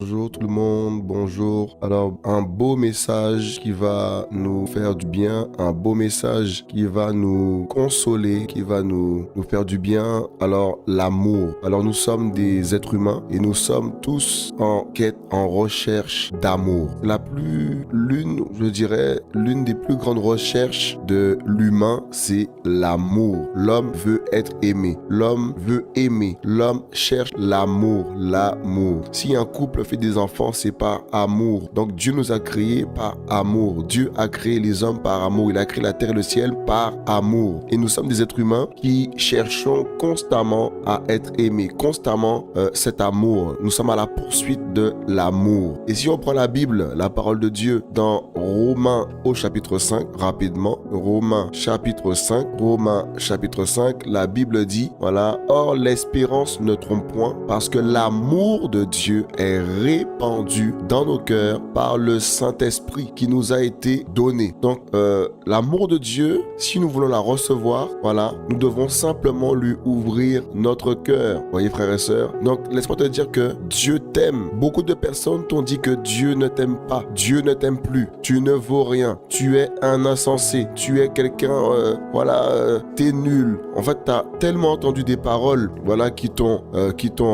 Bonjour tout le monde, bonjour. Alors, un beau message qui va nous faire du bien, un beau message qui va nous consoler, qui va nous faire du bien. Alors, l'amour. Alors, nous sommes des êtres humains et nous sommes tous en quête, en recherche d'amour. L'une des plus grandes recherches de l'humain, c'est l'amour. L'homme veut être aimé. L'homme veut aimer. L'homme cherche l'amour, l'amour. Si un couple fait des enfants, c'est par amour. Donc Dieu nous a créés par amour. Dieu a créé les hommes par amour. Il a créé la terre et le ciel par amour. Et nous sommes des êtres humains qui cherchons constamment à être aimés, constamment cet amour. Nous sommes à la poursuite de l'amour. Et si on prend la Bible, la parole de Dieu, dans Romains au chapitre 5, rapidement, Romains chapitre 5, la Bible dit, voilà, or l'espérance ne trompe point, parce que l'amour de Dieu est répandu dans nos cœurs par le Saint-Esprit qui nous a été donné. Donc, l'amour de Dieu, si nous voulons la recevoir, voilà, nous devons simplement lui ouvrir notre cœur. Vous voyez, frères et sœurs? Donc, laisse-moi te dire que Dieu t'aime. Beaucoup de personnes t'ont dit que Dieu ne t'aime pas. Dieu ne t'aime plus. Tu ne vaux rien. Tu es un insensé. Tu es quelqu'un, t'es nul. En fait, tu as tellement entendu des paroles, voilà, qui t'ont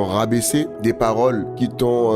rabaissé, des paroles qui t'ont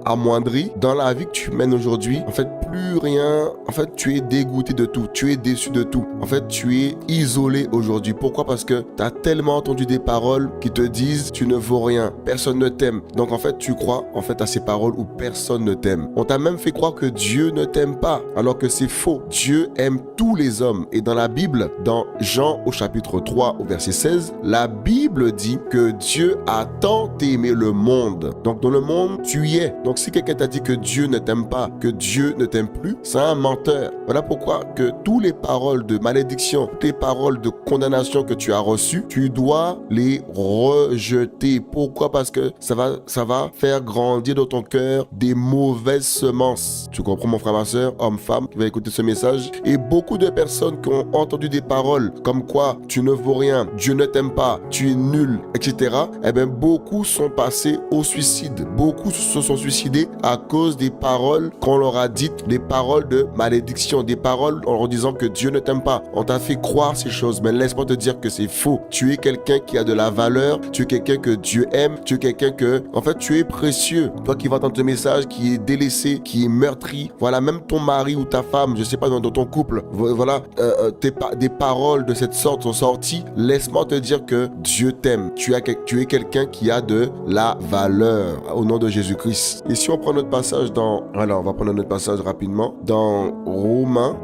amoindri dans la vie que tu mènes aujourd'hui. En fait, plus rien. En fait, tu es dégoûté de tout. Tu es déçu de tout. En fait, tu es isolé aujourd'hui. Pourquoi? Parce que tu as tellement entendu des paroles qui te disent tu ne vaux rien, personne ne t'aime. Donc en fait, tu crois en fait à ces paroles où personne ne t'aime. On t'a même fait croire que Dieu ne t'aime pas, alors que c'est faux. Dieu aime tous les hommes. Et dans la Bible, dans Jean au chapitre 3 au verset 16, la Bible dit que Dieu a tant aimé le monde. Donc dans le monde, tu y es. Donc si quelqu'un t'a dit que Dieu ne t'aime pas, que Dieu ne t'aime plus, c'est un menteur. Voilà pourquoi que toutes les paroles de malédiction, toutes les paroles de condamnation que tu as reçues, tu dois les rejeter. Pourquoi? Parce que ça va faire grandir dans ton cœur des mauvaises semences. Tu comprends, mon frère, ma soeur, homme, femme, qui va écouter ce message? Et beaucoup de personnes qui ont entendu des paroles comme quoi tu ne vaux rien, Dieu ne t'aime pas, tu es nul, etc. Eh bien, beaucoup sont passés au suicide. Beaucoup se sont suicidés à cause des paroles qu'on leur a dites, des paroles de malédiction, des paroles en leur disant que Dieu ne t'aime pas. On t'a fait croire ces choses, mais laisse-moi te dire que c'est faux. Tu es quelqu'un qui a de la valeur, tu es quelqu'un que Dieu aime, tu es quelqu'un que, en fait, tu es précieux. Toi qui vas entendre ce message, qui est délaissé, qui est meurtri, voilà, même ton mari ou ta femme, je sais pas, dans ton couple, voilà, des paroles de cette sorte sont sorties. Laisse-moi te dire que Dieu t'aime. Tu es quelqu'un qui a de la valeur au nom de Jésus-Christ. Et si on prend notre passage alors on va prendre notre passage rapidement dans Romains,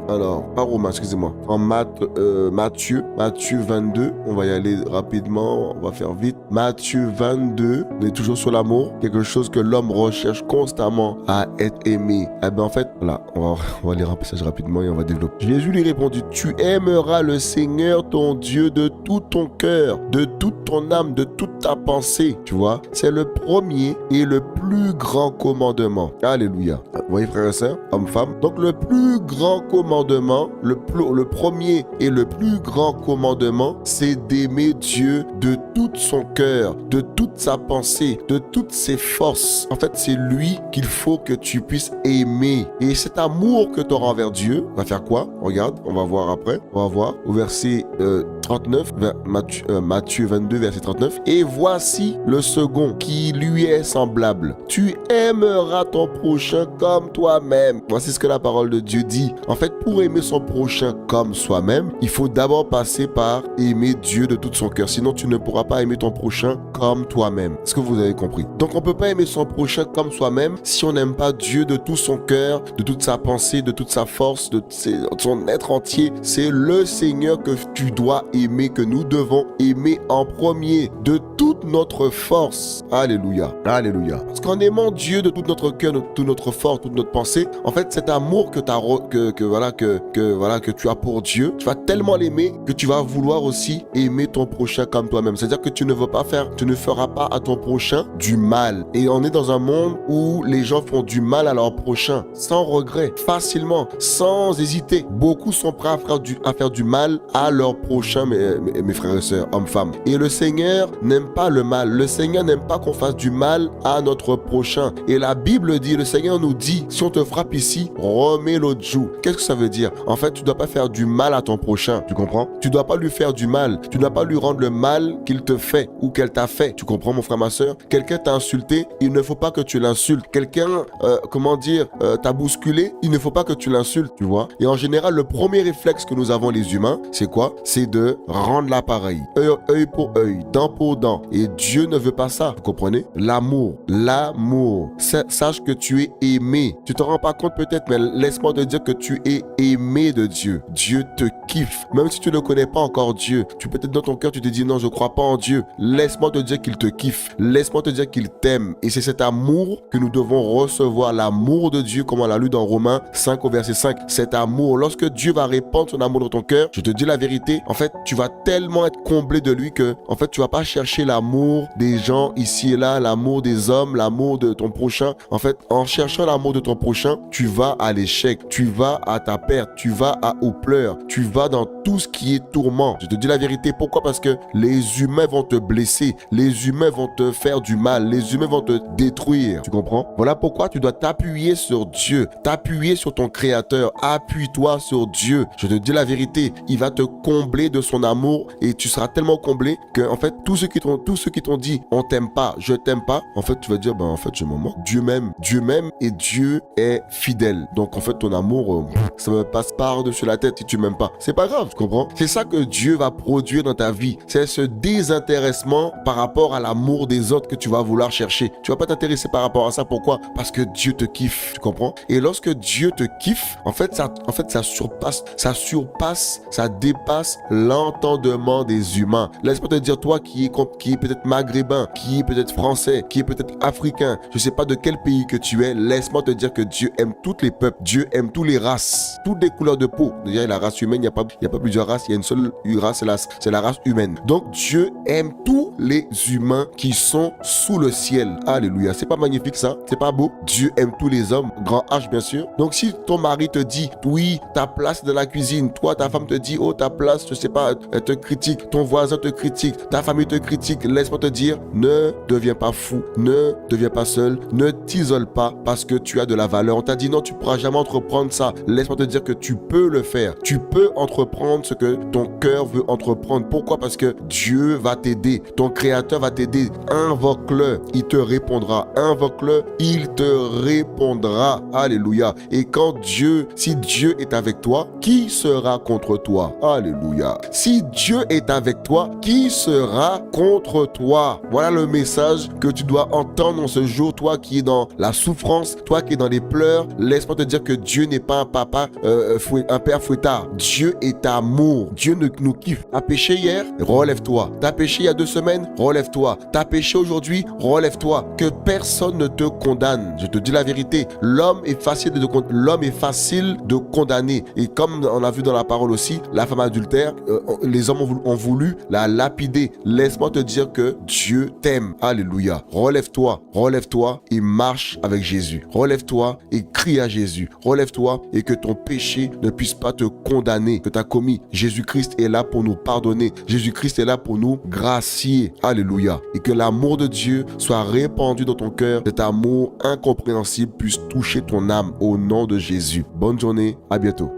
pas Romains, excusez-moi, en Matthieu 22, on va y aller rapidement, on va faire vite. Matthieu 22, on est toujours sur l'amour, quelque chose que l'homme recherche constamment à être aimé. Eh bien en fait, voilà, on va lire un passage rapidement et on va développer. Jésus lui répondit, tu aimeras le Seigneur ton Dieu de tout ton cœur, de toute ton âme, de toute ta pensée. Tu vois, c'est le premier et le plus grand commandement. Alléluia. Vous voyez, frères et sœurs, hommes, femmes. Donc le plus grand commandement, le premier et le plus grand commandement, c'est d'aimer Dieu de tout son cœur, de toute sa pensée, de toutes ses forces. En fait, c'est lui qu'il faut que tu puisses aimer. Et cet amour que tu auras envers Dieu va faire quoi? Regarde, on va voir après. On va voir au verset 39, Matthieu 22, verset 39. Et voici le second qui lui est semblable. Tu aimeras ton prochain comme toi-même. Voici ce que la parole de Dieu dit. En fait, pour aimer son prochain comme soi-même, il faut d'abord passer par aimer Dieu de tout son cœur. Sinon, tu ne pourras pas aimer ton prochain comme toi-même. Est-ce que vous avez compris? Donc, on ne peut pas aimer son prochain comme soi-même si on n'aime pas Dieu de tout son cœur, de toute sa pensée, de toute sa force, de son être entier. C'est le Seigneur que tu dois aimer, que nous devons aimer en premier, de toute notre force. Alléluia. Alléluia. Parce qu'en aimant Dieu de tout notre cœur, de toute notre force, toute notre pensée, en fait, cet amour que tu as pour Dieu, tu vas tellement l'aimer que tu vas vouloir aussi aimer ton prochain comme toi-même. C'est-à-dire que tu ne feras pas à ton prochain du mal. Et on est dans un monde où les gens font du mal à leur prochain, sans regret, facilement, sans hésiter. Beaucoup sont prêts à faire du mal à leur prochain, mes frères et sœurs, hommes-femmes. Et le Seigneur n'aime pas le mal. Le Seigneur n'aime pas qu'on fasse du mal à notre prochain. Et la Bible dit, le Seigneur nous dit, si on te frappe ici, remets l'autre joue. Qu'est-ce que ça veut dire? En fait, tu ne dois pas faire du mal à ton prochain. Tu comprends? Tu ne dois pas lui faire du mal. Tu ne dois pas lui rendre le mal qu'il te fait ou qu'elle t'a fait. Tu comprends, mon frère, ma sœur? Quelqu'un t'a insulté, il ne faut pas que tu l'insultes. Quelqu'un, t'a bousculé, il ne faut pas que tu l'insultes, tu vois? Et en général, le premier réflexe que nous avons les humains, c'est quoi? C'est de rendre l'appareil. Œil pour œil, dent pour dent. Et Dieu ne veut pas ça, vous comprenez? L'amour. Sache que tu es aimé. Tu te rends pas compte peut-être, mais laisse-moi te dire que tu es aimé de Dieu. Dieu te kiffe. Même si tu ne connais pas encore Dieu, tu peut-être dans ton cœur, tu te dis non, je crois pas en Dieu. Laisse-moi te dire qu'il te kiffe. Laisse-moi te dire qu'il t'aime. Et c'est cet amour que nous devons recevoir. L'amour de Dieu, comme on l'a lu dans Romains 5 au verset 5. Cet amour, lorsque Dieu va répandre son amour dans ton cœur, je te dis la vérité, en fait, tu vas tellement être comblé de lui que, en fait, tu vas pas chercher l'amour des gens ici et là, l'amour des hommes, l'amour de ton prochain. En fait, en cherchant l'amour de ton prochain, tu vas à l'échec, tu vas à ta perte, tu vas aux pleurs, tu vas dans tout ce qui est tourment. Je te dis la vérité, pourquoi? Parce que les humains vont te blesser, les humains vont te faire du mal, les humains vont te détruire, tu comprends? Voilà pourquoi tu dois t'appuyer sur Dieu, t'appuyer sur ton Créateur, appuie-toi sur Dieu. Je te dis la vérité, il va te combler de son amour et tu seras tellement comblé que, en fait, tous ceux qui t'ont dit on t'aime pas, je t'aime pas, en fait, tu vas dire en fait, je m'en moque. Dieu m'aime et Dieu est fidèle. Donc, en fait, ton amour, ça me passe par-dessus la tête si tu m'aimes pas. C'est pas grave, tu comprends? C'est ça que Dieu va produire dans ta vie. C'est ce désintéressement par rapport à l'amour des autres que tu vas vouloir chercher. Tu vas pas t'intéresser par rapport à ça. Pourquoi? Parce que Dieu te kiffe, tu comprends? Et lorsque Dieu te kiffe, ça dépasse l'entendement des humains. Laisse-moi te dire, toi qui est peut-être maghrébin, qui est peut-être français, qui est peut-être africain, je sais pas de quel pays que tu es, laisse-moi te dire que Dieu aime tous les peuples, Dieu aime toutes les races, toutes les couleurs de peau. Déjà, la race humaine, il n'y a pas plusieurs races, il y a une seule race, c'est la race humaine. Donc, Dieu aime tous les humains qui sont sous le ciel. Alléluia. C'est pas magnifique ça? C'est pas beau? Dieu aime tous les hommes, grand H bien sûr. Donc, si ton mari te dit, oui, ta place dans la cuisine, toi, ta femme te dit, oh, ta place, je sais pas, elle te critique, ton voisin te critique, ta famille te critique, laisse-moi te dire, ne deviens pas fou, ne deviens pas seul, ne t'isole pas parce que tu as de la valeur. On t'a dit non, tu pourras jamais entreprendre ça. Laisse-moi te dire que tu peux le faire. Tu peux entreprendre ce que ton cœur veut entreprendre. Pourquoi? Parce que Dieu va t'aider. Ton Créateur va t'aider. Invoque-le, il te répondra. Invoque-le, il te répondra. Alléluia. Et si Dieu est avec toi, qui sera contre toi? Alléluia. Si Dieu est avec toi, qui sera contre toi? Voilà le message que tu dois entendre en ce jour, toi qui es dans la souffrance, toi qui es dans les pleurs. Laisse-moi te dire que Dieu n'est pas un papa, un père fouettard. Dieu est amour. Dieu nous kiffe. T'as péché hier? Relève-toi. T'as péché il y a 2 semaines? Relève-toi. T'as péché aujourd'hui? Relève-toi. Que personne ne te condamne. Je te dis la vérité. L'homme est facile de condamner. Et comme on a vu dans la parole aussi, la femme adultère, les hommes ont voulu la lapider. Laisse-moi te dire que Dieu t'aime. Alléluia. Relève-toi et marche avec Jésus. Relève-toi et crie à Jésus. Relève-toi et que ton péché ne puisse pas te condamner, que tu as commis. Jésus-Christ est là pour nous pardonner. Jésus-Christ est là pour nous gracier. Alléluia. Et que l'amour de Dieu soit répandu dans ton cœur. Cet amour incompréhensible puisse toucher ton âme au nom de Jésus. Bonne journée. À bientôt.